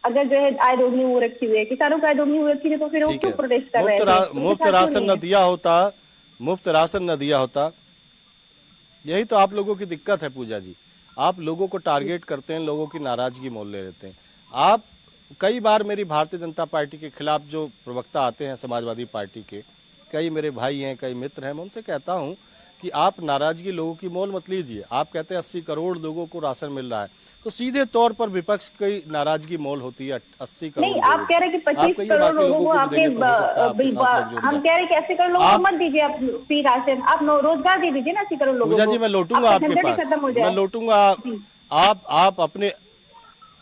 अगर जो है आय दोगुनी हो रखी हुई है, किसानों की आय दोगुनी हो रखी है, तो फिर वो ठीक क्यों है, प्रोटेस्ट कर रहे थे? मुफ्त राशन न दिया होता, मुफ्त राशन न दिया होता। यही तो आप लोगों की दिक्कत है पूजा जी, आप लोगों को टारगेट करते हैं, लोगों की नाराजगी मोल ले लेते हैं। आप कई बार मेरी भारतीय जनता पार्टी के खिलाफ जो प्रवक्ता आते हैं समाजवादी पार्टी के, कई मेरे भाई हैं, कई मित्र हैं, मैं उनसे कहता हूं कि आप नाराजगी लोगों की मोल मत लीजिए। आप कहते हैं 80 करोड़ लोगों को राशन मिल रहा है, तो सीधे तौर पर विपक्ष की नाराजगी मोल होती है 80 करोड़ नहीं, लोगों आप कह रहे हैं कि की। आप 25 कहिए करोड़ बाकी लोगों लोगों को को भी आपने देंगे तो हो सकता है आपके साथ लोग जुड़ हम जाए। कह रहे हैं कि 80 करोड़ लोगों को आप मत दीजिए आप फ्री राशन, आप रोजगार दे दीजिए ना 80 करोड़ लोगों पूजा को, जी मैं लौटूंगा आपका आपके झंझट ही पास, खत्म हो मैं जाए। लौटूंगा। जी आप अपने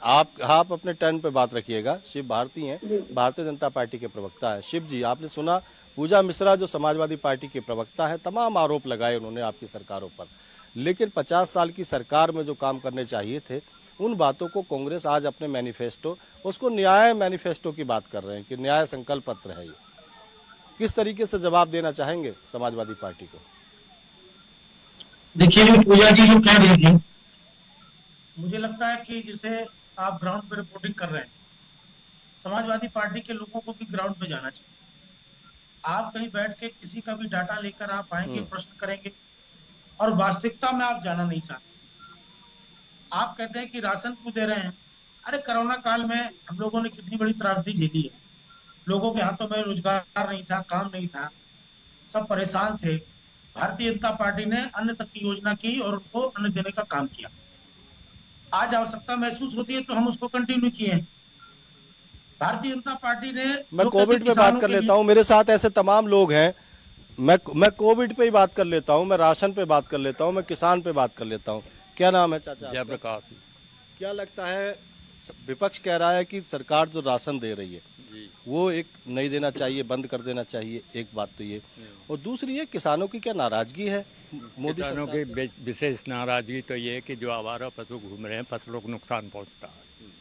आप अपने टर्न पे बात रखिएगा। शिव भारती हैं, जी भारतीय जनता पार्टी के प्रवक्ता हैं। शिव जी, आपने सुना पूजा मिश्रा जो समाजवादी पार्टी के प्रवक्ता हैं, तमाम आरोप लगाए उन्होंने आपकी सरकारों पर, लेकिन 50 साल की सरकार में जो काम करने चाहिए थे उन बातों को कांग्रेस आज अपने मैनिफेस्टो, उसको न्याय मैनिफेस्टो की बात कर रहे हैं कि न्याय संकल्प पत्र है ये। किस तरीके से जवाब देना चाहेंगे समाजवादी पार्टी को? देखिए जो पूजा जी जो कह रही थी, मुझे लगता है कि जैसे आप ग्राउंड पे रिपोर्टिंग कर रहे हैं, समाजवादी पार्टी के लोगों को भी ग्राउंड पे जाना चाहिए। आप कहीं बैठ के किसी का भी डाटा लेकर आप आएंगे, प्रश्न करेंगे और वास्तविकता में आप जाना नहीं चाहते। आप कहते हैं कि राशन क्यों दे रहे हैं? अरे कोरोना काल में हम लोगों ने कितनी बड़ी त्रासदी झेली है, लोगों के हाथों में रोजगार नहीं था, काम नहीं था, सब परेशान थे। भारतीय जनता पार्टी ने अन्न तक की योजना की और उनको अन्न देने का काम किया। आज आवश्यकता महसूस होती है तो हम उसको कंटिन्यू किए हैं। भारतीय जनता पार्टी ने मैं कोविड पे बात कर लेता हूँ, मेरे साथ ऐसे तमाम लोग हैं। मैं कोविड पे ही बात कर लेता हूँ, मैं राशन पे बात कर लेता हूँ, मैं किसान पे बात कर लेता हूँ। क्या नाम है चाचा? जयप्रकाश। क्या लगता है, विपक्ष कह रहा है कि सरकार जो राशन दे रही है वो एक नहीं देना चाहिए, बंद कर देना चाहिए, एक बात तो ये, और दूसरी है किसानों की क्या नाराजगी है मोदी किसानों की विशेष नाराजगी तो ये है कि जो आवारा पशु घूम रहे हैं फसलों को नुकसान पहुंचता है,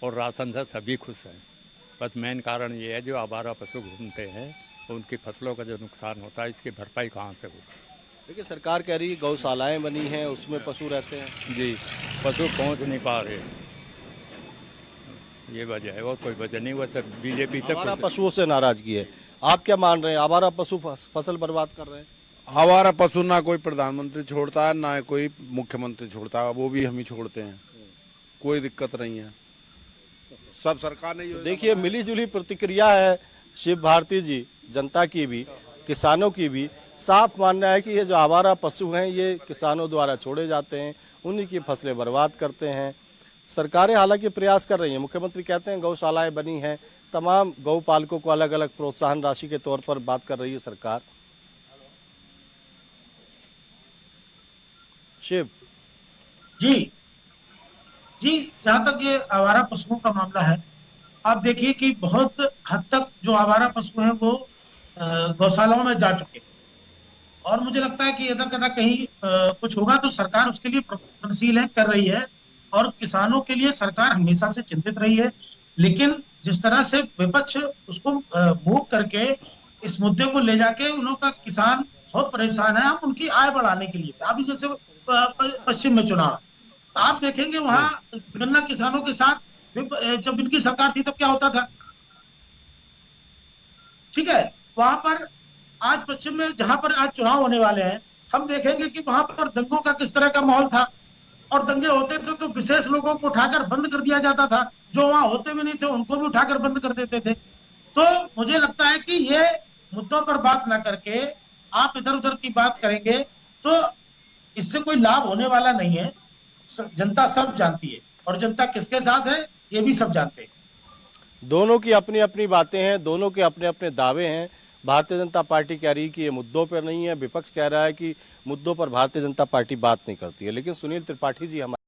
और राशन से सभी खुश हैं। बस मेन कारण ये है जो आवारा पशु घूमते हैं उनकी फसलों का जो नुकसान होता है, इसकी भरपाई कहाँ से होगी? देखिए सरकार कह रही है गौशालाएं बनी हैं, उसमें पशु रहते हैं। जी, पशु पहुंच नहीं पा रहे, ये वजह है और कोई वजह नहीं। वैसे बीजेपी से आवारा पशुओं से नाराजगी है। आप क्या मान रहे हैं, आवारा पशु फसल बर्बाद कर रहे हैं? आवारा पशु ना कोई प्रधानमंत्री छोड़ता है ना कोई मुख्यमंत्री छोड़ता है, वो भी हम ही छोड़ते हैं, कोई दिक्कत नहीं है, सब सरकार ने। देखिए मिली जुली प्रतिक्रिया है शिव भारती जी, जनता की भी किसानों की भी। साफ मानना है कि ये जो आवारा पशु हैं ये किसानों द्वारा छोड़े जाते हैं, उन्हीं की फसलें बर्बाद करते हैं। सरकारें हालांकि प्रयास कर रही हैं, मुख्यमंत्री कहते हैं गौशालाएं बनी हैं, तमाम गौ पालकों को अलग अलग प्रोत्साहन राशि के तौर पर बात कर रही है सरकार। शिव जी जी, जहां तक ये आवारा पशुओं का मामला है, आप देखिए कि बहुत हद तक जो आवारा पशु हैं वो गौशालाओं में जा चुके हैं, और मुझे लगता है कि यदा कदा कहीं कुछ होगा तो सरकार उसके लिए प्रयत्नशील है, कर रही है, और किसानों के लिए सरकार हमेशा से चिंतित रही है। लेकिन जिस तरह से विपक्ष उसको मूव करके इस मुद्दे को ले जाके, उनका किसान बहुत परेशान है, हम उनकी आय बढ़ाने के लिए, अभी जैसे पश्चिम में चुनाव, आप देखेंगे वहां गन्ना किसानों के साथ जब इनकी सरकार थी तब क्या होता था, ठीक है? वहां पर आज पश्चिम में जहां पर आज चुनाव होने वाले हैं, हम देखेंगे कि वहां पर दंगों का किस तरह का माहौल था, और दंगे होते थे तो विशेष लोगों को उठाकर बंद कर दिया जाता था, जो वहां होते भी नहीं थे उनको भी उठाकर बंद कर देते थे। तो मुझे लगता है कि ये मुद्दों पर बात ना करके आप इधर उधर की बात करेंगे तो इससे कोई लाभ होने वाला नहीं है। जनता सब जानती है, और जनता किसके साथ है ये भी सब जानते हैं। दोनों की अपनी अपनी बातें हैं, दोनों के अपने अपने दावे हैं। भारतीय जनता पार्टी कह रही है कि ये मुद्दों पर नहीं है, विपक्ष कह रहा है कि मुद्दों पर भारतीय जनता पार्टी बात नहीं करती है। लेकिन सुनील त्रिपाठी जी हमारे